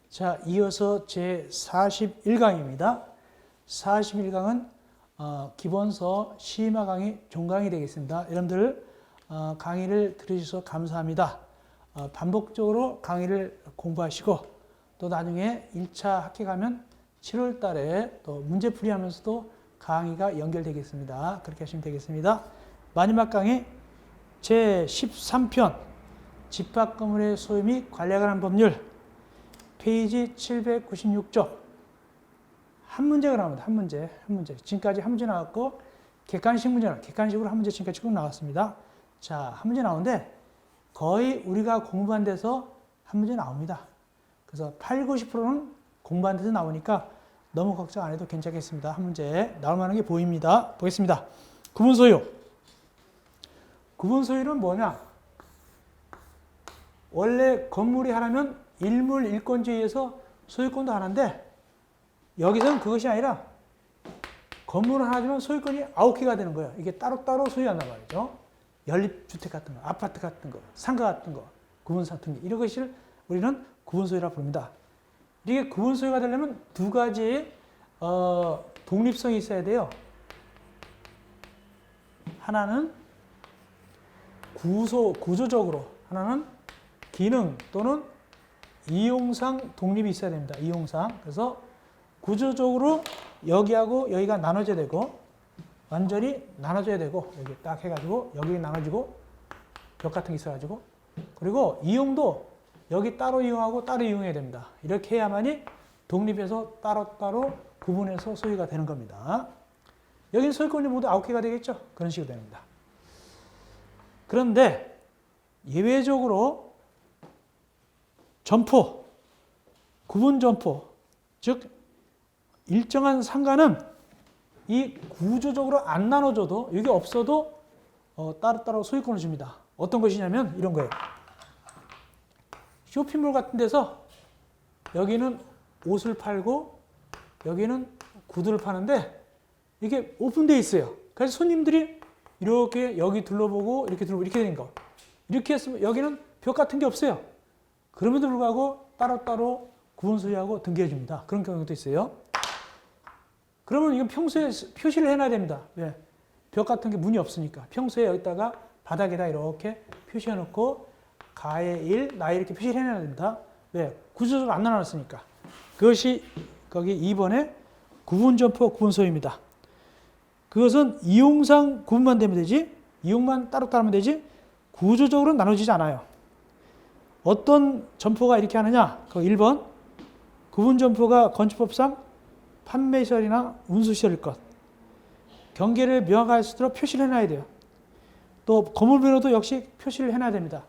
자, 이어서 제 41강입니다. 41강은 기본서 심화 강의 종강이 되겠습니다. 여러분들 강의를 들으셔서 감사합니다. 반복적으로 강의를 공부하시고 또 나중에 1차 학기 가면 7월 달에 또 문제풀이 하면서도 강의가 연결되겠습니다. 그렇게 하시면 되겠습니다. 마지막 강의 제 13편 집합건물의 소유 및 관리에 관한 법률 페이지 796쪽 한 문제가 나옵니다. 한 문제. 지금까지 한 문제 나왔고 객관식 문제는 객관식으로 한 문제 지금까지 쭉 나왔습니다. 자, 한 문제 나오는데 거의 우리가 공부한 데서 한 문제 나옵니다. 그래서 8, 90%는 공부한 데서 나오니까 너무 걱정 안 해도 괜찮겠습니다. 한 문제 나올 만한 게 보입니다. 보겠습니다. 구분소유. 구분소유는 뭐냐? 원래 건물이 하나면 일물 일권주에 의해서 소유권도 하나인데 여기서는 그것이 아니라 건물은 하나지만 소유권이 9개가 되는 거예요. 이게 따로따로 소유한단 말이죠. 연립주택 같은 거, 아파트 같은 거, 상가 같은 거, 구분상 등기 이런 것을 우리는 구분소유라고 부릅니다. 이게 구분소유가 되려면 두 가지 독립성이 있어야 돼요. 하나는 구조적으로, 하나는 기능 또는 이용상 독립이 있어야 됩니다. 이용상. 그래서 구조적으로 여기하고 여기가 나눠져야 되고 완전히 나눠져야 되고 여기 딱 해가지고 여기 나눠지고 벽 같은 게 있어가지고 그리고 이용도 여기 따로 이용하고 따로 이용해야 됩니다. 이렇게 해야만이 독립해서 따로따로 구분해서 소유가 되는 겁니다. 여기는 소유권이 모두 9개가 되겠죠. 그런 식으로 됩니다. 그런데 예외적으로 점포, 구분 점포, 즉 일정한 상가는 이 구조적으로 안 나눠줘도 이게 없어도 따로따로 소유권을 줍니다. 어떤 것이냐면 이런 거예요. 쇼핑몰 같은 데서 여기는 옷을 팔고 여기는 구두를 파는데 이게 오픈되어 있어요. 그래서 손님들이 이렇게 여기 둘러보고 이렇게 되는 거. 이렇게 했으면 여기는 벽 같은 게 없어요. 그럼에도 불구하고 따로따로 구분 소유하고 등기해 줍니다. 그런 경우도 있어요. 그러면 이건 평소에 표시를 해놔야 됩니다. 왜? 벽 같은 게 문이 없으니까. 평소에 여기다가 바닥에다 이렇게 표시해 놓고 가의 일, 나의 이렇게 표시를 해놔야 됩니다. 왜? 구조적으로 안 나눴으니까. 그것이 거기 2번에 구분점포 구분소유입니다. 그것은 이용상 구분만 되면 되지 이용만 따로 하면 되지 구조적으로 나눠지지 않아요. 어떤 점포가 이렇게 하느냐? 그 1번 구분점포가 건축법상 판매시설이나 운수시설일 것. 경계를 명확할 수 있도록 표시를 해놔야 돼요. 또 건물번호도 역시 표시를 해놔야 됩니다.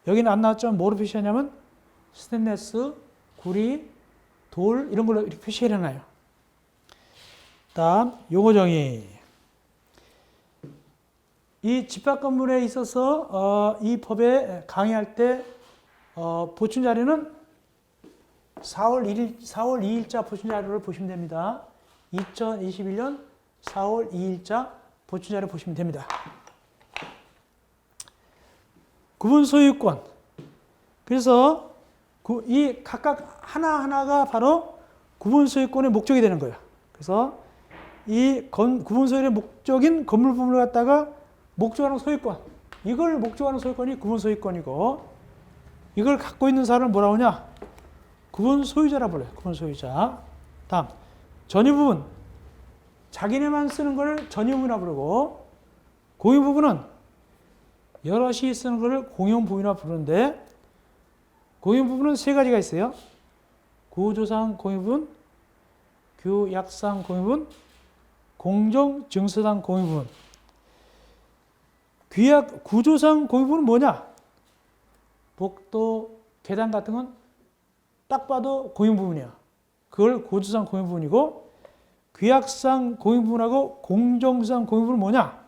여기는 안 나왔지만 뭐로 표시하냐면 스테인리스, 구리, 돌 이런 걸로 이렇게 표시를 해놔요. 다음 용어 정의. 이 집합건물에 있어서 이 법에 강의할 때 보충 자료는 4월 2일자 보충 자료를 보시면 됩니다. 2021년 4월 2일자 보충 자료 보시면 됩니다. 구분 소유권. 그래서 이 각각 하나하나가 바로 구분 소유권의 목적이 되는 거예요. 그래서 이 구분 소유의 목적인 건물 부분을 갖다가 목적하는 소유권. 이걸 목적하는 소유권이 구분 소유권이고 이걸 갖고 있는 사람을 뭐라고 하냐? 구분 소유자라 불러요. 구분 소유자. 다음 전유 부분. 자기네만 쓰는 걸 전유 부분이라 부르고 공유 부분은 여럿이 쓰는 걸 공용 부분이라 부르는데 공유 부분은 세 가지가 있어요. 구조상 공유 부분, 규약상 공유 부분, 공정 증서상 공유 부분. 구조상 공유 부분은 뭐냐? 복도, 계단 같은 건 딱 봐도 공유 부분이야. 그걸 구조상 공유 부분이고 규약상 공유 부분하고 공정상 공유 부분은 뭐냐?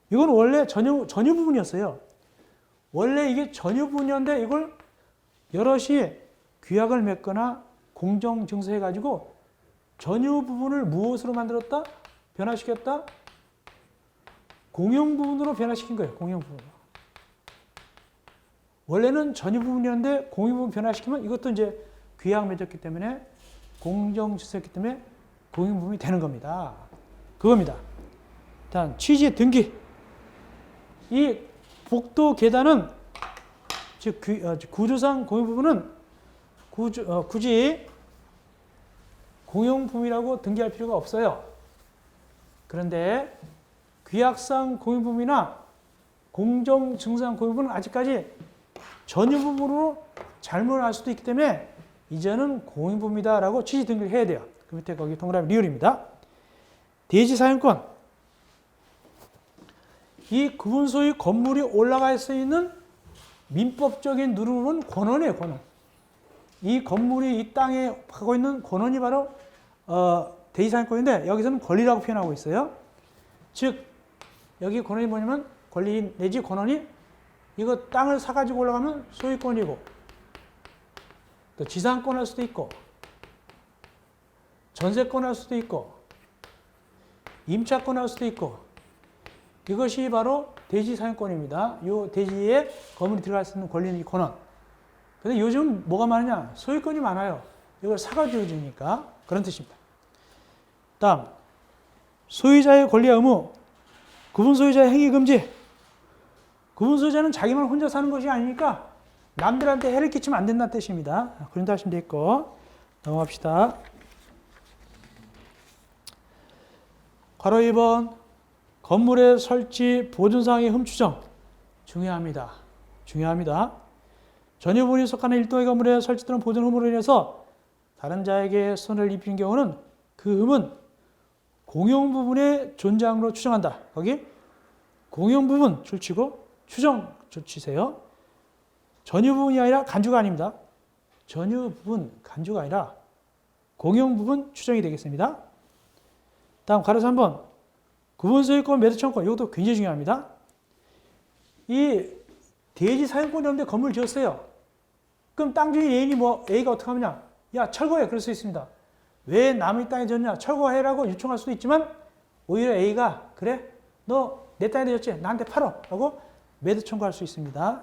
이건 원래 전유 부분이었어요. 원래 이게 전유 부분이었는데 이걸 여럿이 규약을 맺거나 공정 증서해 가지고 전유 부분을 무엇으로 만들었다? 변화시켰다? 공용 부분으로 변화시킨 거예요. 공용 부분으로. 원래는 전유 부분이었는데 공유 부분 변화시키면 이것도 이제 귀약 맺었기 때문에 공정질서였기 때문에 공용부분이 되는 겁니다. 그겁니다. 일단 취지의 등기. 이 복도 계단은 즉 구조상 공용부분은 굳이 공용부분이라고 등기할 필요가 없어요. 그런데 귀약상 공용부분이나 공정증상 공용부분은 아직까지 전유부분으로 잘못을 할 수도 있기 때문에 이제는 공용부분이다라고 취지 등기를 해야 돼요. 그 밑에 거기 동그라미 리을입니다. 대지 사용권. 이 구분 소유 건물이 올라갈 수 있는 민법적인 누름은 권원이에요, 권원. 이 건물이 이 땅에 갖고 있는 권원이 바로 대지 사용권인데 여기서는 권리라고 표현하고 있어요. 즉 여기 권원이 뭐냐면 권리 내지 권원이 이거 땅을 사가지고 올라가면 소유권이고 또 지상권 할 수도 있고 전세권 할 수도 있고 임차권 할 수도 있고 이것이 바로 대지 사용권입니다. 이 대지에 건물이 들어갈 수 있는 권리는 권원. 근데 요즘 뭐가 많으냐? 소유권이 많아요. 이걸 사가지고 주니까 그런 뜻입니다. 다음 소유자의 권리와 의무. 구분 소유자의 행위 금지. 구분 소유자는 자기만 혼자 사는 것이 아니니까 남들한테 해를 끼치면 안 된다는 뜻입니다. 그런다 하시면 되겠고 넘어갑시다. 괄호 2번 건물의 설치 보존사항의 흠추정 중요합니다. 중요합니다. 전유분이 속하는 일동의 건물에 설치되는 보존 흠으로 인해서 다른 자에게 손해를 입히는 경우는 그 흠은 공용 부분의 존재함으로 추정한다. 거기 공용 부분 줄치고 추정 줄치세요. 전유 부분이 아니라 간주가 아닙니다. 전유 부분 간주가 아니라 공용 부분 추정이 되겠습니다. 다음 괄호 3번 구분 소유권 매도 청구권. 이것도 굉장히 중요합니다. 이 대지 사용권이 없는데 건물을 지었어요. 그럼 땅 주인 A가 어떻게 하느냐? 야 철거해. 그럴 수 있습니다. 왜 남의 땅에 졌냐? 철거해라고 요청할 수도 있지만 오히려 A가 그래? 너 내 땅에 졌지? 나한테 팔어. 라고 매도 청구할 수 있습니다.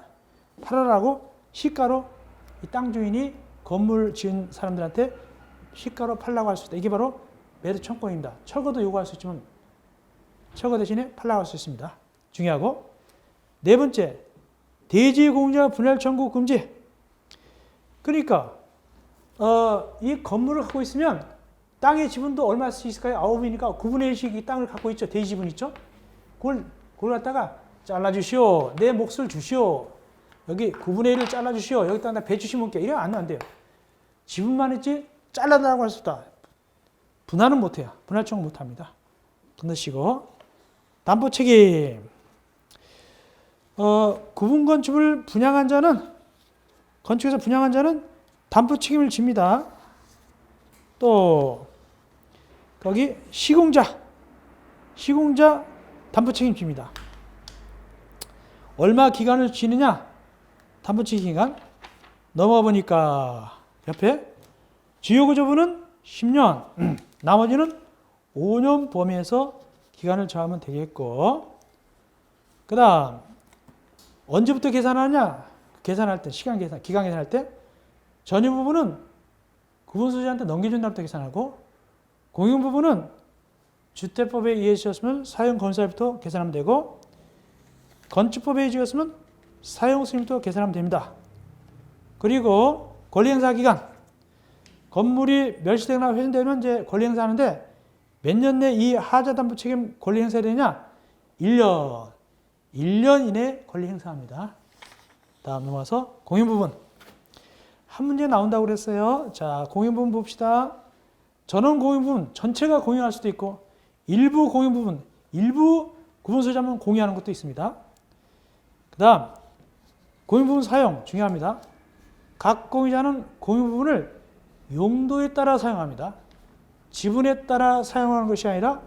팔아라고 시가로 이 땅 주인이 건물 지은 사람들한테 시가로 팔라고 할 수 있다. 이게 바로 매도 청구권입니다. 철거도 요구할 수 있지만 철거 대신에 팔라고 할 수 있습니다. 중요하고 네 번째 대지 공유자 분할 청구 금지. 그러니까 이 건물을 갖고 있으면 땅의 지분도 얼마 수 있을까요? 9이니까 9분의 1씩 이 땅을 갖고 있죠. 대지 지분 있죠. 그걸 갖다가 잘라주시오. 내 몫을 주시오. 여기 9분의 1을 잘라주시오. 여기다 배 주시면 게 이러면 안 돼요. 지분만 있지 잘라달라고 할 수 없다. 분할은 못해요. 분할 청구 못합니다. 건너시고 담보 책임. 구분 건축을 분양한 자는 건축에서 분양한 자는 담보 책임을 집니다. 또 거기 시공자 담보 책임집니다. 얼마 기간을 지느냐? 담보 책임 기간 넘어가 보니까 옆에 주요 구조부는 10년, 나머지는 5년 범위에서 기간을 정하면 되겠고, 그 다음 언제부터 계산하냐? 계산할 때, 시간 계산, 기간 계산할 때 전유 부분은 구분 소유자한테 넘겨준 날부터 계산하고, 공용 부분은 주택법에 의해졌으면 사용 건설부터 계산하면 되고, 건축법에 의해졌으면 사용 승인부터 계산하면 됩니다. 그리고 권리 행사 기간, 건물이 멸시되거나 훼손되면 이제 권리 행사하는데 몇 년 내 이 하자 담보 책임 권리 행사해야 되냐? 1년. 1년 이내에 권리 행사합니다. 다음 넘어가서 공용 부분. 한 문제 나온다고 그랬어요. 자, 공용 부분 봅시다. 전원 공용 부분 전체가 공유할 수도 있고 일부 공용 부분, 일부 구분 소유자만 공유하는 것도 있습니다. 그 다음 공용 부분 사용 중요합니다. 각 공유자는 공용 부분을 용도에 따라 사용합니다. 지분에 따라 사용하는 것이 아니라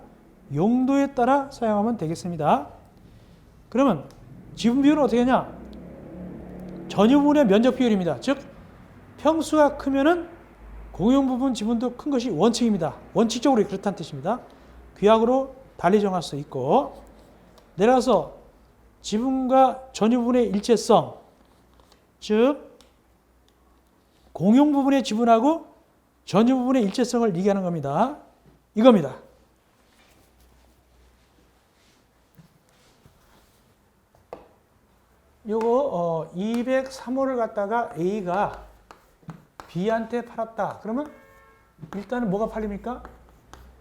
용도에 따라 사용하면 되겠습니다. 그러면 지분 비율은 어떻게 하냐? 전유 부분의 면적 비율입니다. 즉 평수가 크면은 공용 부분 지분도 큰 것이 원칙입니다. 원칙적으로 그렇다는 뜻입니다. 규약으로 달리 정할 수 있고, 내려가서 지분과 전유 부분의 일체성, 즉 공용 부분의 지분하고 전유 부분의 일체성을 얘기하는 겁니다. 이겁니다. 요거 203호를 갖다가 A가 B한테 팔았다. 그러면 일단은 뭐가 팔립니까?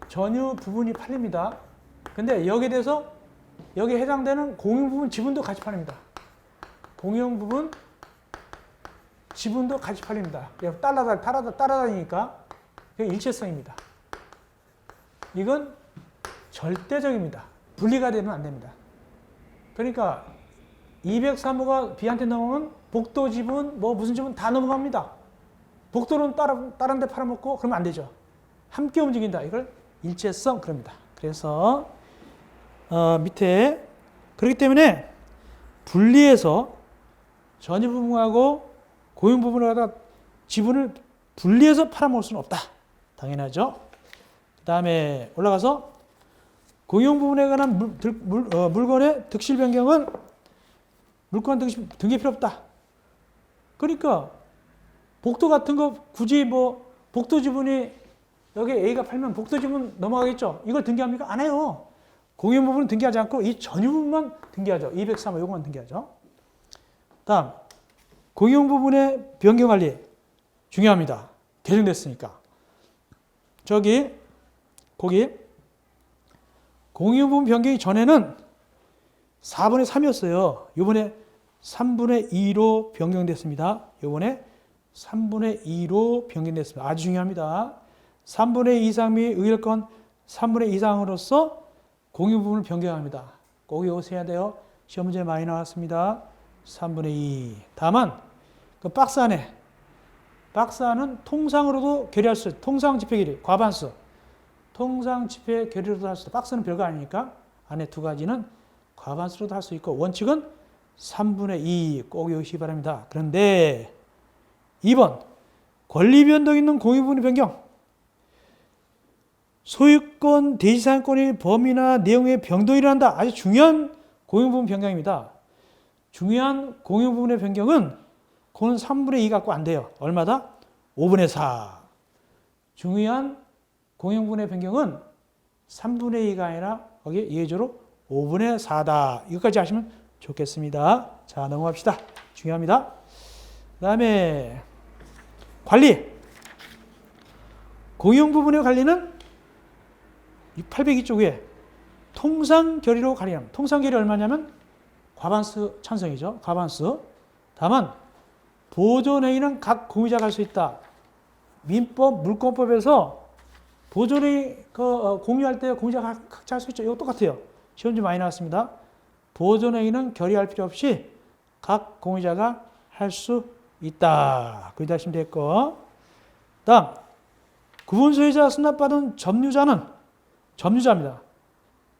전유 부분이 팔립니다. 근데 여기에 대해서 여기에 해당되는 공용 부분 지분도 같이 팔립니다. 공용 부분 지분도 같이 팔립니다. 따라다니니까 일체성입니다. 이건 절대적입니다. 분리가 되면 안 됩니다. 그러니까 203호가 B한테 넘어오면 복도 지분, 뭐 무슨 지분 다 넘어갑니다. 복도는 다른 데 팔아먹고 그러면 안 되죠. 함께 움직인다. 이걸 일체성 그럽니다. 그래서 밑에 그렇기 때문에 분리해서 전유 부분하고 공용 부분을 갖다 지분을 분리해서 팔아먹을 수는 없다. 당연하죠. 그 다음에 올라가서 공용 부분에 관한 물건의 득실 변경은 물건 등기 필요 없다. 그러니까 복도 같은 거 굳이 뭐 복도 지분이 여기 A가 팔면 복도 지분 넘어가겠죠. 이걸 등기합니까? 안 해요. 공용 부분은 등기하지 않고 이 전유 부분만 등기하죠. 203호 요거만 등기하죠. 다음 공용 부분의 변경 관리 중요합니다. 개정됐으니까. 거기 공용 부분 변경이 전에는 4분의 3이었어요. 이번에 3분의 2로 변경됐습니다. 이번에 3분의 2로 변경됐습니다. 아주 중요합니다. 3분의 2 이상 및 의결권 3분의 2 이상으로서 공용 부분을 변경합니다. 꼭 외우셔야 돼요. 시험 문제 많이 나왔습니다. 3분의 2. 다만 그 박스 안에 통상으로도 결의할 수 있어요. 통상 집회 결의, 과반수. 통상 집회 결의로도 할 수 있다. 박스는 별거 아니니까 안에 두 가지는 과반수로도 할 수 있고 원칙은 3분의 2 꼭 외우시기 바랍니다. 그런데 2번 권리 변동 있는 공유 부분의 변경. 소유권, 대지상권의 범위나 내용의 변동이 일어난다. 아주 중요한 공유 부분 변경입니다. 중요한 공유 부분의 변경은 그건 3분의 2 갖고 안 돼요. 얼마다? 5분의 4. 중요한 공유 부분의 변경은 3분의 2가 아니라 거기 예조로 5분의 4다. 이것까지 하시면 좋겠습니다. 자, 넘어갑시다. 중요합니다. 그 다음에 관리. 공용 부분의 관리는 802쪽 위에 통상 결의로 관리합니다. 통상 결의 얼마냐면 과반수 찬성이죠. 과반수. 다만 보존회의는 각 공유자가 할 수 있다. 민법, 물권법에서 보존회의 공유할 때 공유자가 각자 할 수 있죠. 이거 똑같아요. 시험지 많이 나왔습니다. 보존회의는 결의할 필요 없이 각 공유자가 할 수 있다. 거기다 하시면 됐고. 다음 구분 소유자 수납받은 점유자입니다.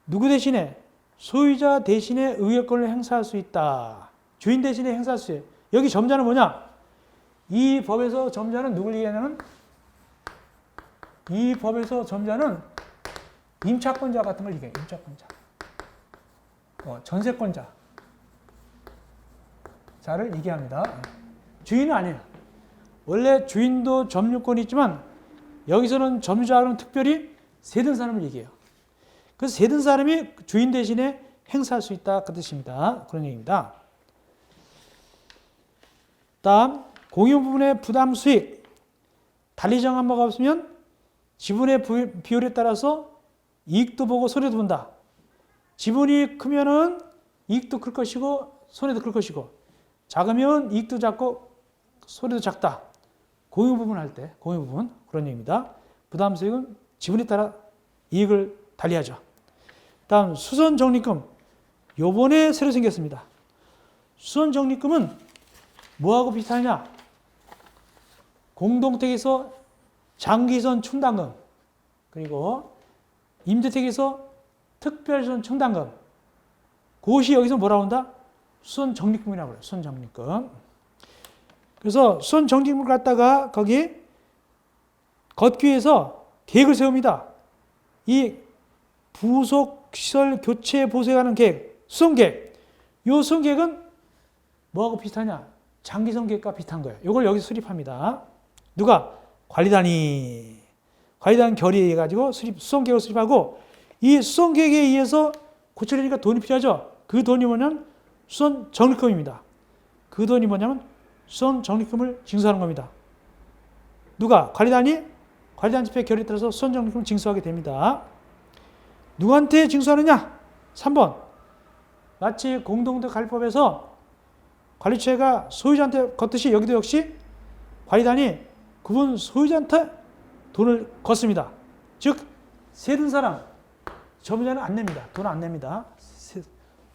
누구 대신에? 소유자 대신에 의결권을 행사할 수 있다. 주인 대신에 행사할 수 있어요. 여기 점자는 뭐냐? 이 법에서 점자는 누굴 얘기하냐면 이 법에서 점자는 임차권자 같은 걸 얘기해요. 임차권자. 전세권자. 자를 얘기합니다. 주인은 아니에요. 원래 주인도 점유권이 있지만 여기서는 점유자는 특별히 세든 사람을 얘기해요. 그래서 세든 사람이 주인 대신에 행사할 수 있다. 그 뜻입니다. 그런 얘기입니다. 다음 공유 부분의 부담 수익. 달리 정한 바가 없으면 지분의 비율에 따라서 이익도 보고 손해도 본다. 지분이 크면은 이익도 클 것이고 손해도 클 것이고 작으면 이익도 작고 손해도 작다. 공유 부분 할 때 공유 부분 그런 얘기입니다. 부담 수익은 지분에 따라 이익을 달리하죠. 다음 수선 적립금. 요번에 새로 생겼습니다. 수선 적립금은 뭐하고 비슷하냐? 공동택에서 장기선 충당금 그리고 임대택에서 특별선 충당금 그것이 여기서 뭐라고 한다? 수선 적립금이라고 그래요. 수선 적립금. 그래서 수선 적립금을 갖다가 거기 걷기위해서 계획을 세웁니다. 이 부속시설 교체 보수하는 계획, 수선계획. 이 수선계획은 뭐하고 비슷하냐? 장기선 계획과 비슷한 거예요. 이걸 여기서 수립합니다. 누가? 관리단이. 관리단 결의해 가지고 수송계획을 수립하고 이 수송계획에 의해서 고쳐지니까 돈이 필요하죠. 그 돈이 뭐냐면 수선 적립금입니다. 그 돈이 뭐냐면 수선 적립금을 징수하는 겁니다. 누가? 관리단이 관리단 집회 결의에 따라서 수선 적립금을 징수하게 됩니다. 누구한테 징수하느냐? 3번. 마치 공동대관리법에서 관리처가 소유자한테 걷듯이 여기도 역시 관리단이 그분 소유자한테 돈을 걷습니다. 즉 세든 사람 점유자는 안 냅니다. 돈 안 냅니다.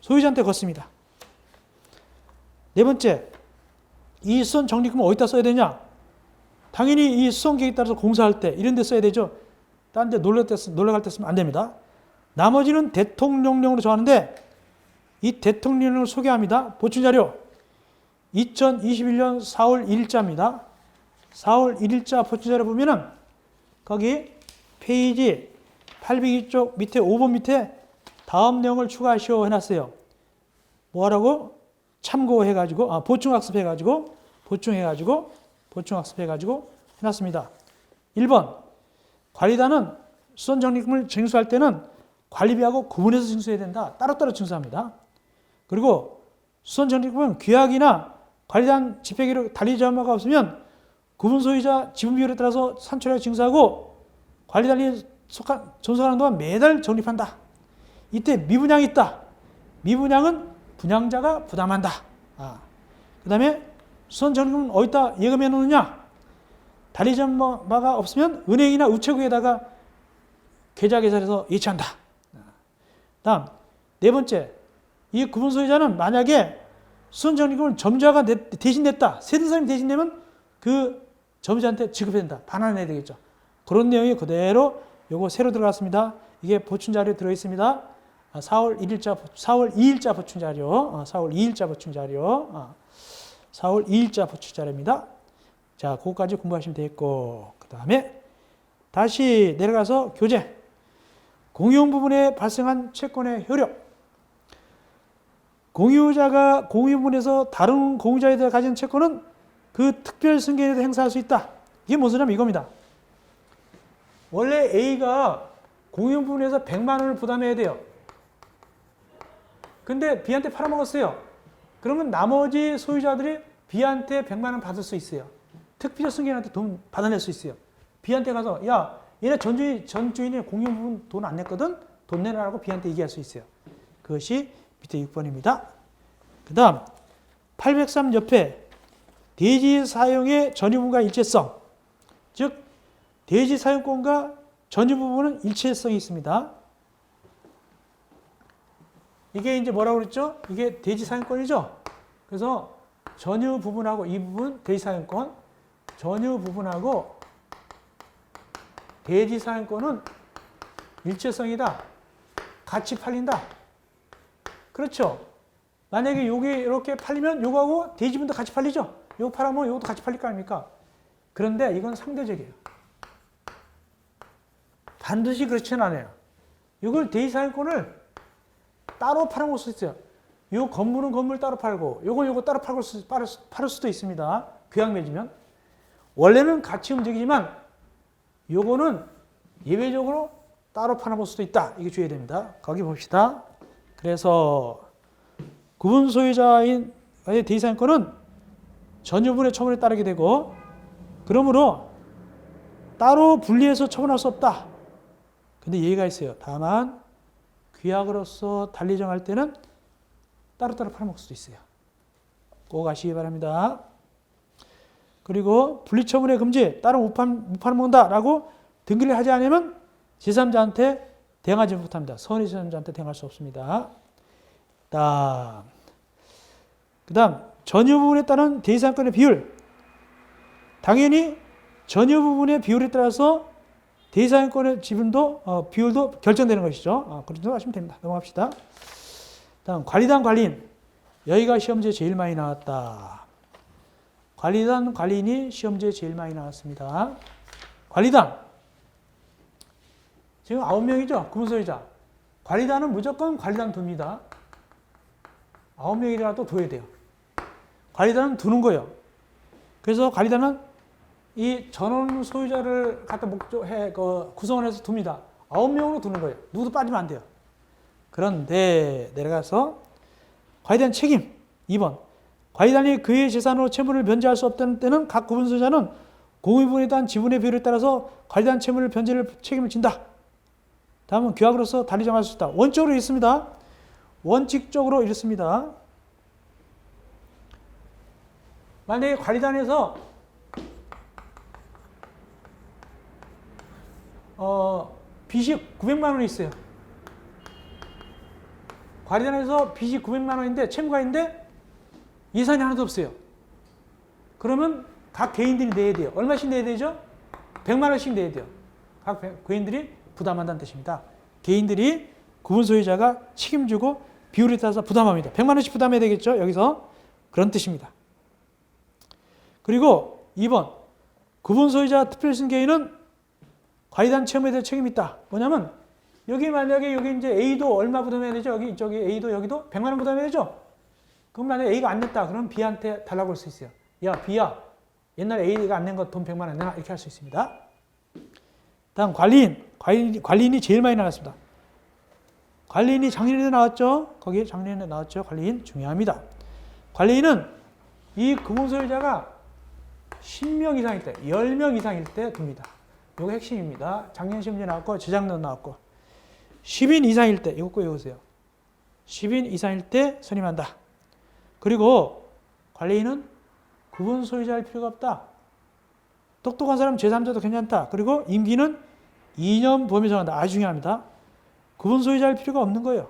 소유자한테 걷습니다. 네 번째, 이 수선 적립금을 어디다 써야 되냐? 당연히 이 수선 계획에 따라서 공사할 때 이런 데 써야 되죠. 다른 데 놀러 갈 때 쓰면 안 됩니다. 나머지는 대통령령으로 정하는데 이 대통령령을 소개합니다. 보충자료 2021년 4월 1일자입니다. 4월 1일자 보충자료 보면은 거기 페이지 802쪽 밑에 5번 밑에 다음 내용을 추가하시오 해놨어요. 뭐하라고? 참고해가지고 보충학습해가지고 해놨습니다. 1번 관리단은 수선 적립금을 징수할 때는 관리비하고 구분해서 징수해야 된다. 따로따로 징수합니다. 그리고 수선 적립금은 규약이나 관리단 집행기록 달리 점화가 없으면 구분 소유자 지분 비율에 따라서 산출하여 징수하고 관리단이 존속하는 동안 매달 적립한다. 이때 미분양이 있다. 미분양은 분양자가 부담한다. 그 다음에 수선 적립금은 어디다 예금해 놓느냐? 달리 점화가 없으면 은행이나 우체국에다가 계좌 개설해서 예치한다. 다음 네 번째, 이 구분 소유자는 만약에 수선 적립금을 점주자가 대신 냈다. 세든 사람이 대신 내면 그 점주자한테 지급해야 된다. 반환해야 되겠죠. 그런 내용이 그대로 요거 새로 들어갔습니다. 이게 보충자료에 들어있습니다. 4월 2일자 보충자료, 4월 2일자 보충자료입니다. 자, 그거까지 공부하시면 되겠고, 그 다음에 다시 내려가서 교재. 공용 부분에 발생한 채권의 효력. 공유자가 공유 부분에서 다른 공유자에 대해 가진 채권은 그 특별 승계에 대해 행사할 수 있다. 이게 무슨 소리냐면 이겁니다. 원래 A가 공유 부분에서 100만 원을 부담해야 돼요. 근데 B한테 팔아먹었어요. 그러면 나머지 소유자들이 B한테 100만 원 받을 수 있어요. 특별 승계한테 돈 받아낼 수 있어요. B한테 가서 야, 얘네 전 주인이 공유 부분 돈 안 냈거든? 돈 내라고 B한테 얘기할 수 있어요. 그것이 밑에 6번입니다. 그 다음 803 옆에 대지 사용의 전유부분과 일체성, 즉 대지 사용권과 전유부분은 일체성이 있습니다. 이게 이제 뭐라고 그랬죠? 이게 대지 사용권이죠? 그래서 전유 부분하고 이 부분 대지 사용권, 전유 부분하고 대지 사용권은 일체성이다. 같이 팔린다. 그렇죠? 만약에 요게 이렇게 팔리면 요거하고 대지분도 같이 팔리죠? 요거 팔아면 요것도 같이 팔릴 거 아닙니까? 그런데 이건 상대적이에요. 반드시 그렇지는 않아요. 이걸 대지 사용권을 따로 팔아먹을 수 있어요. 요 건물은 건물 따로 팔고 요거 따로 팔을 수도 있습니다. 규약 맺으면. 원래는 같이 움직이지만 요거는 예외적으로 따로 팔아먹을 수도 있다. 이게 주의해야 됩니다. 거기 봅시다. 그래서 구분 소유자인 대지 사용권은 전유분의 처분에 따르게 되고 그러므로 따로 분리해서 처분할 수 없다. 근데 예의가 있어요. 다만 규약으로서 달리 정할 때는 따로따로 팔아먹을 수도 있어요. 꼭 아시기 바랍니다. 그리고 분리처분의 금지, 따로 못 팔아먹는다라고 등기를 하지 않으면 제3자한테 대응하지 못합니다. 선의 제3자한테 대응할 수 없습니다. 그 다음 전유 부분에 따른 대지사용권의 비율. 당연히 전유 부분의 비율에 따라서 대지사용권의 지분도 비율도 결정되는 것이죠. 그런 정도 하시면 됩니다. 넘어갑시다. 다음 관리단 관리인. 여기가 시험지에 제일 많이 나왔다. 관리단 관리인이 시험지에 제일 많이 나왔습니다. 관리단 지금 9명이죠. 구분소유자. 관리단은 무조건 관리단 둡니다. 9명이라도 둬야 돼요. 관리단은 두는 거예요. 그래서 관리단은 이 전원 소유자를 갖다 구성을 해서 둡니다. 9명으로 두는 거예요. 누구도 빠지면 안 돼요. 그런데 내려가서 과에 대한 책임 2번 과이단이 그의 재산으로 채무를 변제할 수 없다는 때는 각 구분 소유자는 공유분에 대한 지분의 비율에 따라서 과에 대한 채무를 변제를 책임을 진다. 다음은 규약으로서 달리 정할 수 있다. 원칙적으로 있습니다. 원칙적으로 이렇습니다. 만약에 관리단에서 빚이 900만 원이 있어요. 관리단에서 빚이 900만 원인데 채무가 있는데 예산이 하나도 없어요. 그러면 각 개인들이 내야 돼요. 얼마씩 내야 되죠? 100만 원씩 내야 돼요. 각 개인들이 부담한다는 뜻입니다. 개인들이 구분 소유자가 책임지고 비율에 따라서 부담합니다. 100만 원씩 부담해야 되겠죠? 여기서 그런 뜻입니다. 그리고 2번 구분 소유자 특별신 개인은 과이단 채무에 대해 책임이 있다. 뭐냐면 여기 만약에 여기 이제 A도 얼마 부담해야 되죠? 여기 저기 A도 여기도 100만 원 부담해야 되죠? 그럼 만약에 A가 안 냈다. 그럼 B한테 달라고 할 수 있어요. 야, B야. 옛날에 A가 안 낸 거 돈 100만 원 내놔. 이렇게 할 수 있습니다. 다음 관리인. 관리인이 제일 많이 나왔습니다. 관리인이 작년에도 나왔죠? 거기 작년에 나왔죠? 관리인 중요합니다. 관리인은 이 금융소유자가 10명 이상일 때, 10명 이상일 때 둡니다. 이거 핵심입니다. 작년 시험제 나왔고, 재작년 나왔고. 10인 이상일 때, 이거 꼭 외우세요. 10인 이상일 때 선임한다. 그리고 관리인은 구분 소유자일 필요가 없다. 똑똑한 사람 제3자도 괜찮다. 그리고 임기는 2년 범위 정한다. 아주 중요합니다. 구분 소유자일 필요가 없는 거예요.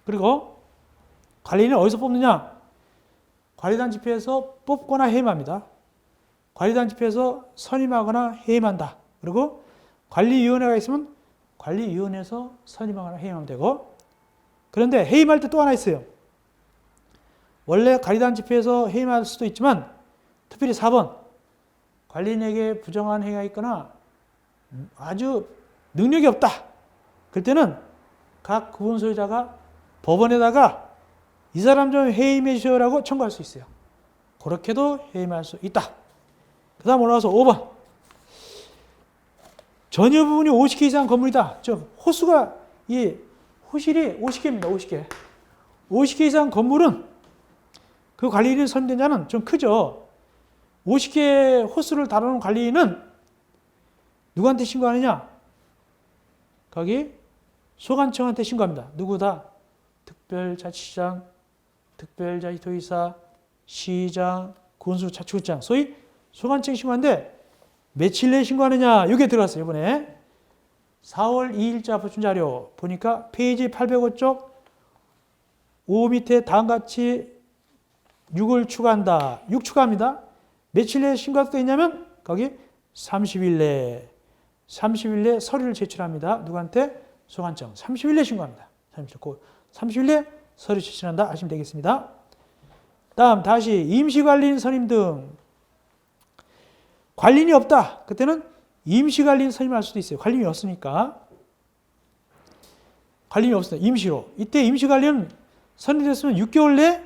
그리고 관리인은 어디서 뽑느냐? 관리단 집회에서 뽑거나 해임합니다. 관리단 집회에서 선임하거나 해임한다. 그리고 관리위원회가 있으면 관리위원회에서 선임하거나 해임하면 되고, 그런데 해임할 때 또 하나 있어요. 원래 관리단 집회에서 해임할 수도 있지만 특별히 4번 관리인에게 부정한 행위가 있거나 아주 능력이 없다. 그럴 때는 각 구분 소유자가 법원에다가 이 사람 좀 해임해 주시라고 청구할 수 있어요. 그렇게도 해임할 수 있다. 그 다음 올라가서 5번 전유 부분이 50개 이상 건물이다. 호수가 호실이 50개입니다. 50개. 50개 이상 건물은 그 관리인이 선임된 자는 좀 크죠. 50개 호수를 다루는 관리인은 누구한테 신고하느냐? 거기 소관청한테 신고합니다. 누구다? 특별자치시장, 특별자치도의사, 시장, 군수자치구장. 소위 소관청 신고하는데 며칠 내에 신고하느냐? 이게 들어갔어요. 이번에 4월 2일자 보충 자료 보니까 페이지 805쪽 5 밑에 다음같이 6을 추가한다. 6 추가합니다. 며칠 내에 신고가 돼 있냐면 거기 30일 내에 서류를 제출합니다. 누구한테? 소관청. 30일 내에 신고합니다. 30일 내에 서류 제출한다 하시면 되겠습니다. 다음 다시 임시관리인 선임 등 관리인이 없다. 그때는 임시관리인 선임할 수도 있어요. 관리인이 없으니까. 관리인이 없습니다. 임시로. 이때 임시관리인 선임됐으면 6개월 내에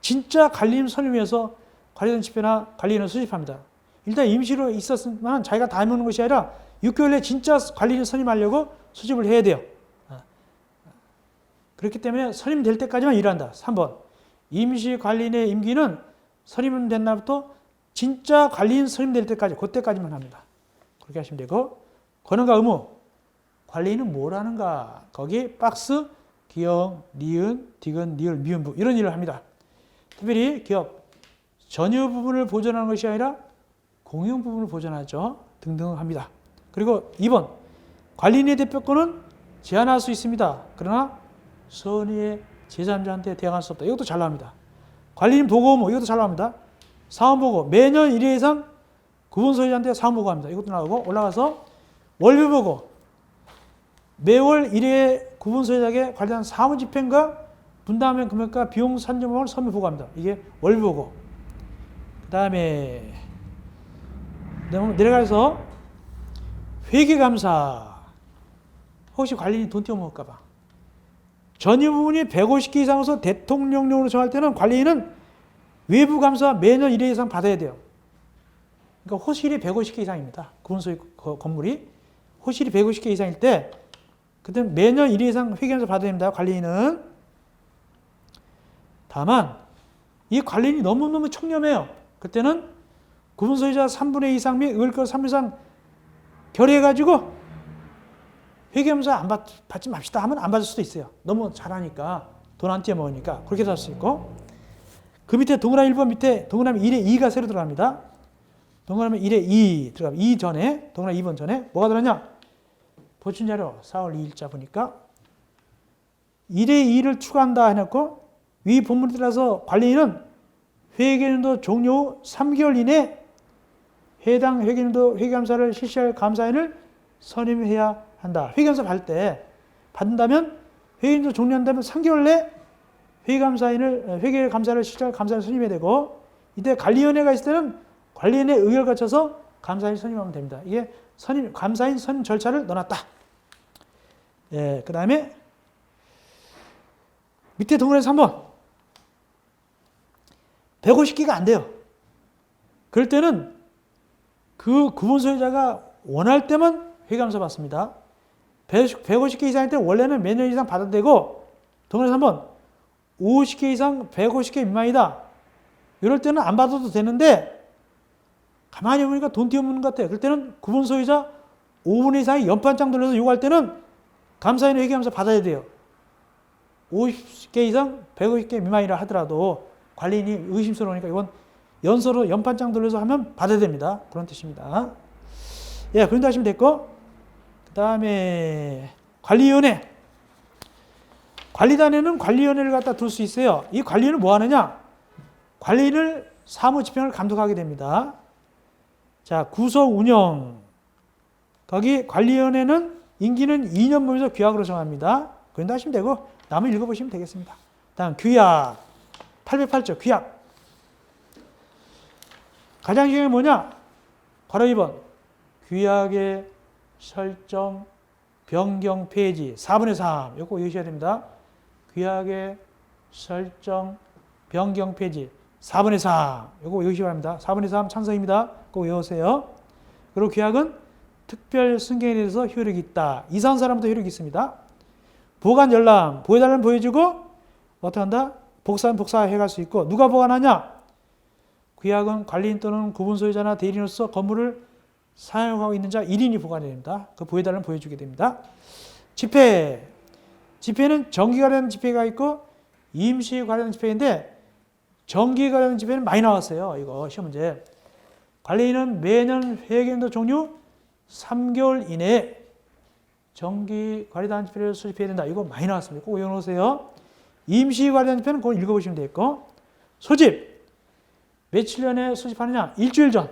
진짜 관리인 선임해서 관리단 집회나 관리인을 수집합니다. 일단 임시로 있었으면 자기가 다 해먹는 것이 아니라 6개월 내에 진짜 관리인 선임하려고 수집을 해야 돼요. 그렇기 때문에 선임될 때까지만 일한다. 3번 임시관리인의 임기는 선임된 날부터 진짜 관리인 선임될 때까지, 그때까지만 합니다. 그렇게 하시면 되고, 권한과 의무. 관리인은 뭘 하는가? 거기 박스, 기역, 니은, 디귿, 니을, 미음부 이런 일을 합니다. 특별히 기업, 전유 부분을 보존하는 것이 아니라 공용 부분을 보존하죠. 등등 합니다. 그리고 2번, 관리인의 대표권은 제한할 수 있습니다. 그러나 선의의 제3자한테 대항할 수 없다. 이것도 잘 나옵니다. 관리인 보고 의무, 이것도 잘 나옵니다. 사원보고, 매년 1회 이상 구분소유자한테 사원보고합니다. 이것도 나오고, 올라가서 월별보고, 매월 1회 구분소유자에게 관련 사무집행과 분담한 금액과 비용 산정을 서면 보고합니다. 이게 월보고. 그 다음에 내려가서 회계감사. 혹시 관리인이 돈 떼어먹을까봐. 전유 부분이 150개 이상에서 대통령령으로 정할 때는 관리인은 외부 감사 매년 1회 이상 받아야 돼요. 그러니까 호실이 150개 이상입니다. 구분소유 건물이 호실이 150개 이상일 때 그때는 매년 1회 이상 회계감사 받아야 됩니다. 관리인은. 다만 이 관리인이 너무너무 청렴해요. 그때는 구분소유자 3분의 2 이상 및 의결권 3분 이상 결의해가지고 회계감사 안 받지 맙시다 하면 안 받을 수도 있어요. 너무 잘하니까 돈 안 떼먹으니까 그렇게 할 수 있고. 그 밑에 동그라미 1번 밑에 동그라미 1에 2가 새로 들어갑니다. 동그라미 1에 2 들어가면 2 전에 동그라미 2번 전에 뭐가 들어가냐? 보충자료 4월 2일자 보니까 1에 2를 추가한다 해놓고 위 본문에 따라서 관리인은 회계연도 종료 후 3개월 이내 해당 회계연도 회계감사를 실시할 감사인을 선임해야 한다. 회계감사 받을 때 받는다면 회계연도 종료한다면 3개월 내 회계감사를 실시할 감사인을 선임해야 되고 이때 관리위원회가 있을 때는 관리인의 의결을 거쳐서 감사인 선임하면 됩니다. 이게 감사인 선임 절차를 넣어놨다. 예, 그 다음에 밑에 동그라미 3번 150개가 안 돼요. 그럴 때는 그 구분소유자가 원할 때만 회계감사 받습니다. 150개 이상일 때 원래는 매년 이상 받아도 되고 동그라미 3번 50개 이상 150개 미만이다. 이럴 때는 안 받아도 되는데 가만히 보니까 돈 띄워먹는 것 같아요. 그럴 때는 구분소유자 5분의 이상의 연판장 돌려서 요구할 때는 감사인의 회계감사 받아야 돼요. 50개 이상 150개 미만이라 하더라도 관리인이 의심스러우니까 이건 연서로 연판장 돌려서 하면 받아야 됩니다. 그런 뜻입니다. 예, 그런데 하시면 됐고 그 다음에 관리위원회. 관리단에는 관리위원회를 갖다 둘 수 있어요. 이 관리위원회는 뭐 하느냐? 관리인을 사무집행을 감독하게 됩니다. 자, 구속 운영. 거기 관리위원회는 임기는 2년 범위에서 규약으로 정합니다. 그런데 하시면 되고 남을 읽어보시면 되겠습니다. 다음 규약. 808조 규약. 가장 중요한 게 뭐냐? 바로 2번. 규약의 설정, 변경, 폐지. 4분의 3. 이거 꼭 외우셔야 됩니다. 규약의 설정, 변경, 폐지. 4분의 3. 이거 외우시기 바랍니다. 4분의 3 찬성입니다. 꼭 외우세요. 그리고 규약은 특별 승계에 대해서 효력이 있다. 이상한 사람도 효력이 있습니다. 보관 열람, 보여달라면 보여주고 어떻게 한다? 복사하면 복사해갈 수 있고 누가 보관하냐? 규약은 관리인 또는 구분소유자나 대리인으로서 건물을 사용하고 있는 자 1인이 보관해야 됩니다. 그 보여달라면 보여주게 됩니다. 집회. 집회는 정기 관련 집회가 있고 임시 관련 집회인데 정기 관련 집회는 많이 나왔어요. 이거 시험 문제. 관리인은 매년 회계연도 종료 3개월 이내에 정기 관리단 집회를 수집해야 된다. 이거 많이 나왔습니다. 꼭 외워놓으세요. 임시 관리단 집회는 그걸 읽어보시면 되겠고 소집. 며칠 전에 수집하느냐? 일주일 전.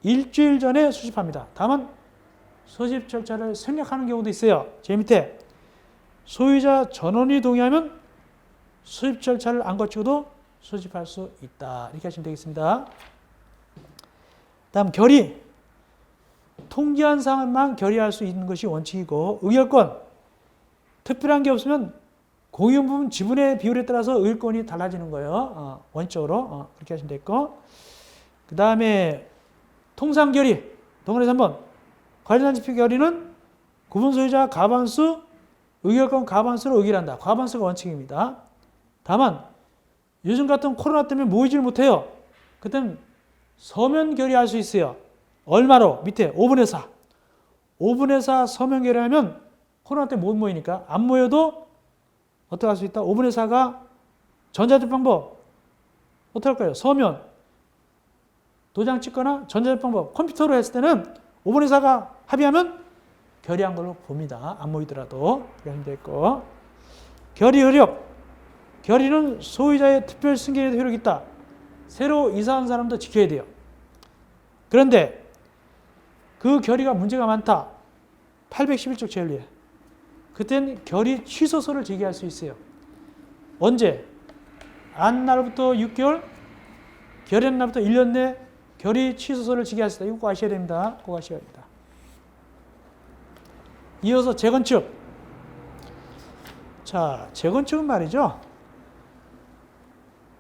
일주일 전에 수집합니다. 다만 소집 절차를 생략하는 경우도 있어요. 제 밑에 소유자 전원이 동의하면 수집 절차를 안 거치고도 수집할 수 있다. 이렇게 하시면 되겠습니다. 다음 결의. 통지한 사항만 결의할 수 있는 것이 원칙이고 의결권. 특별한 게 없으면 공용 부분 지분의 비율에 따라서 의결권이 달라지는 거예요. 원칙적으로 그렇게 하시면 되겠고 그 다음에 통상 결의. 동그라미 3번. 관리단 집회 결의는 구분소유자 과반수 의결권 과반수로 의결한다. 과반수가 원칙입니다. 다만 요즘 같은 코로나 때문에 모이질 못해요. 그때는 서면 결의할 수 있어요. 얼마로? 밑에 5분의 4. 5분의 4 서면 결의하면 코로나 때문에 못 모이니까 안 모여도 어떻게 할 수 있다? 5분의 4가 전자적 방법 어떻게 할까요? 서면 도장 찍거나 전자적 방법 컴퓨터로 했을 때는 5분의 4가 합의하면 결의한 걸로 봅니다. 안 모이더라도 그렇게 됐고 결의 효력. 결의는 소유자의 특별 승계에도 효력이 있다. 새로 이사한 사람도 지켜야 돼요. 그런데 그 결의가 문제가 많다. 811조 제1례. 그땐 결의 취소서를 제기할 수 있어요. 언제? 안 날부터 6개월, 결의한 날부터 1년 내 결의 취소서를 제기할 수 있다. 이거 꼭 아셔야 됩니다. 꼭 아셔야 됩니다. 이어서 재건축. 자, 재건축은 말이죠.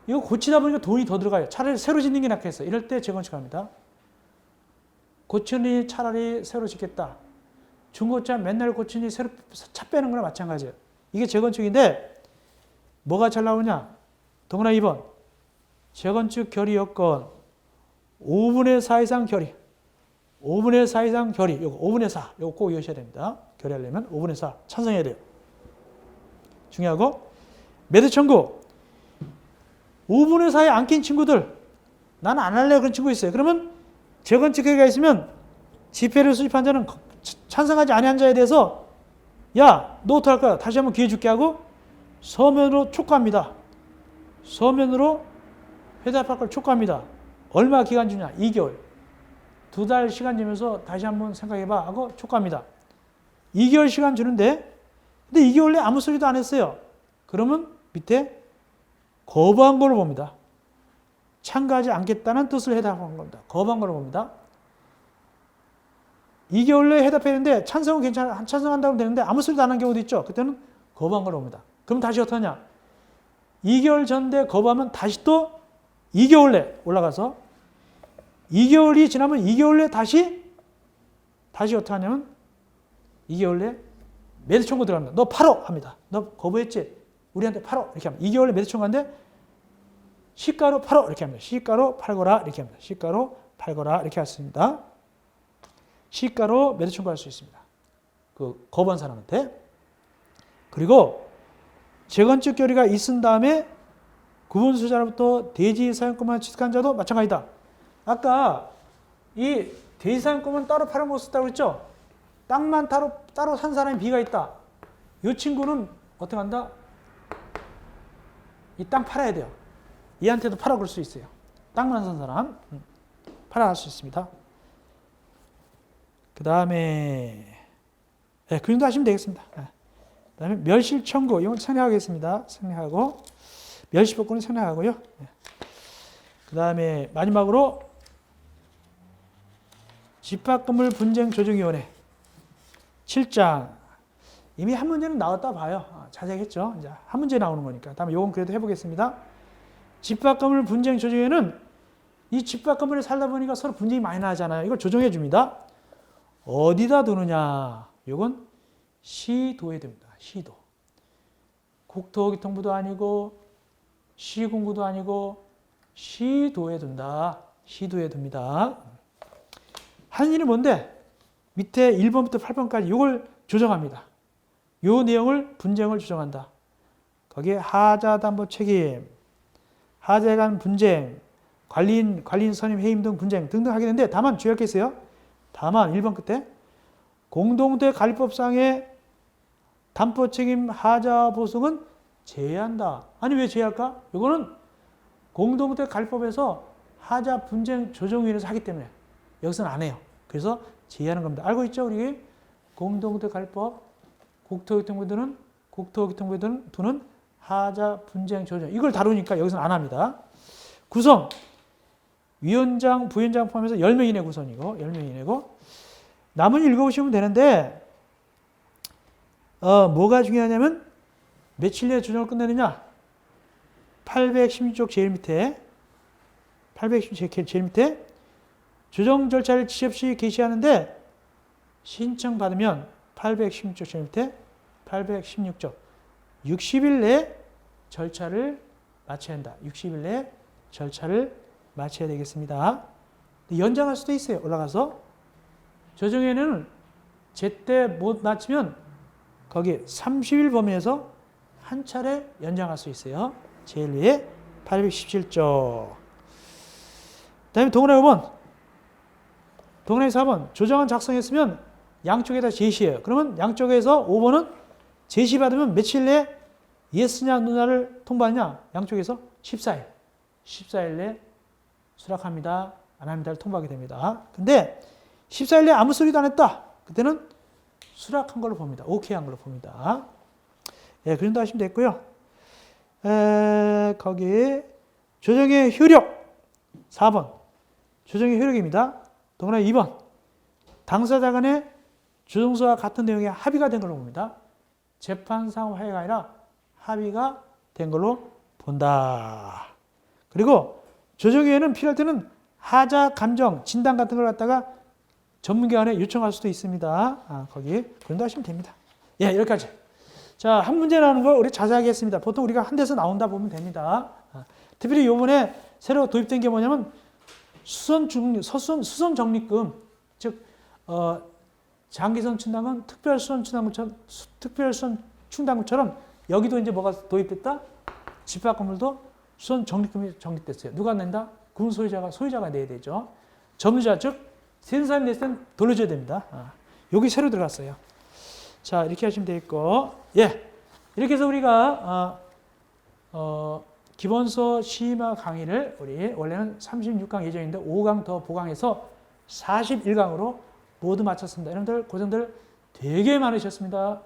이거 고치다 보니까 돈이 더 들어가요. 차라리 새로 짓는 게 낫겠어. 이럴 때 재건축합니다. 고치니 차라리 새로 짓겠다. 중고차 맨날 고치니 새로 차 빼는 거나 마찬가지예요. 이게 재건축인데 뭐가 잘 나오냐? 동그라 2번. 재건축 결의 여건 5분의 4 이상 결의. 5분의 4 이상 결의. 요거 5분의 4. 요거 꼭 외우셔야 됩니다. 결의하려면 5분의 4 찬성해야 돼요. 중요하고 매도 청구. 5분의 4에 안 낀 친구들. 나는 안 할래 그런 친구 있어요. 그러면 재건축 결의가 있으면 집회를 수집한 자는 찬성하지 아니한 자에 대해서 야, 너 어떡할 거야? 다시 한번 기회 줄게 하고 서면으로 촉구합니다. 서면으로 회답할 걸 촉구합니다. 얼마 기간 주냐? 2개월. 2달 시간 주면서 다시 한번 생각해봐 하고 촉구합니다. 2개월 시간 주는데 근데 2개월 내에 아무 소리도 안 했어요. 그러면 밑에 거부한 걸로 봅니다. 참가하지 않겠다는 뜻을 해답한 겁니다. 거부한 걸로 봅니다. 2개월 내에 해답했는데 찬성은 괜찮아, 찬성한다고 되는데 아무 소리도 안 한 경우도 있죠. 그때는 거부한 걸로 봅니다. 그럼 다시 어떻게 하냐? 2개월 전에 거부하면 다시 또 2개월 내 올라가서 2개월이 지나면 2개월 내 다시 어떻게 하냐면 2개월 내 매도 청구 들어갑니다. 너 팔어 합니다. 너 거부했지? 우리한테 팔어 이렇게 합니다. 2개월 내 매도 청구하는데 시가로 팔어 이렇게 합니다. 시가로 팔거라 이렇게 합니다. 시가로 팔거라 이렇게 했습니다. 시가로 매도 청구할 수 있습니다. 그 거부한 사람한테. 그리고 재건축 결의가 있은 다음에 구분수자로부터 대지 사용권만 취득한 자도 마찬가지다. 아까 이 대지 사용권만 따로 팔아먹을 수 있다고 그랬죠? 땅만 따로 산 사람이 B가 있다. 이 친구는 어떻게 한다? 이 땅 팔아야 돼요. 얘한테도 팔아 그럴 수 있어요. 땅만 산 사람 팔아 할 수 있습니다. 그 다음에 네, 그 정도 하시면 되겠습니다. 네. 그 다음에 멸실 청구 이건 생략하겠습니다. 생략하고 멸실법권은 생략하고요. 네. 그 다음에 마지막으로 집합건물 분쟁 조정위원회 7장 이미 한 문제는 나왔다 봐요. 자세히 했죠. 이제 한 문제 나오는 거니까. 다음에 요건 그래도 해보겠습니다. 집합건물 분쟁 조정위원회는 이 집합건물에 살다 보니까 서로 분쟁이 많이 나잖아요. 이걸 조정해 줍니다. 어디다 두느냐? 요건 시도에 둡니다. 시도. 국토교통부도 아니고 시군구도 아니고 시도에 둔다. 시도에 둡니다. 하는 일이 뭔데? 밑에 1번부터 8번까지 이걸 조정합니다. 요 내용을 분쟁을 조정한다. 거기에 하자 담보 책임, 하자에 간 분쟁, 관리인 선임 해임 등 분쟁 등등 하게 되는데 다만 주의할 게 있어요. 다만 1번 끝에 공동대 관리법상의 담보 책임 하자 보석은 제외한다. 아니 왜 제외할까? 이거는 공동대 관리법에서 하자 분쟁 조정위원회에서 하기 때문에 여기서는 안 해요. 그래서 제외하는 겁니다. 알고 있죠? 우리 공동대 관리법 국토교통부들은 두는 하자 분쟁 조정 이걸 다루니까 여기서는 안 합니다. 구성 위원장, 부위원장 포함해서 10명 이내 구성이고 10명 이내고 나머지 읽어보시면 되는데 뭐가 중요하냐면 며칠 내에 조정을 끝내느냐 816쪽 제일 밑에 816쪽 제일 밑에 조정 절차를 지시 없이 개시하는데 신청받으면 816쪽 제일 밑에 816쪽 60일 내에 절차를 마쳐야 한다. 60일 내에 절차를 마쳐야 되겠습니다. 연장할 수도 있어요. 올라가서 조정위원회는 제때 못 마치면 거기 30일 범위에서 한 차례 연장할 수 있어요. 제일 위에 817쪽. 그 다음에 동그라미 5번. 동그라미 4번. 조정안 작성했으면 양쪽에다 제시해요. 그러면 양쪽에서 5번은 제시받으면 며칠 내에 예스냐 노냐를 통보하냐? 양쪽에서 14일. 14일 내에 수락합니다. 안 합니다를 통보하게 됩니다. 근데 14일 내에 아무 소리도 안 했다. 그때는 수락한 걸로 봅니다. 오케이 한 걸로 봅니다. 예, 그 정도 하시면 됐고요. 거기 조정의 효력 4번. 조정의 효력입니다. 동그라미 2번. 당사자 간의 조정서와 같은 내용의 합의가 된 걸로 봅니다. 재판상 화해가 아니라 합의가 된 걸로 본다. 그리고 조정위원회는 필요할 때는 하자 감정, 진단 같은 걸 갖다가 전문기관에 요청할 수도 있습니다. 거기 연락하시면 됩니다. 예, 여기까지. 자, 한 문제 나오는 걸 우리 자세하게 했습니다. 보통 우리가 한 대에서 나온다 보면 됩니다. 특별히 요번에 새로 도입된 게 뭐냐면 수선 적립금, 즉 장기선 충당은 특별수선 충당금처럼 여기도 이제 뭐가 도입됐다? 집합 건물도 수선 적립금이 적립됐어요. 누가 낸다? 군 소유자가 내야 되죠. 점유자, 즉 세는 사람이 냈을 땐 돌려줘야 됩니다. 여기 새로 들어갔어요. 자, 이렇게 하시면 되겠고, 예, 이렇게 해서 우리가 기본서 심화 강의를 우리 원래는 36강 예정인데 5강 더 보강해서 41강으로 모두 마쳤습니다. 여러분들 고생들 되게 많으셨습니다.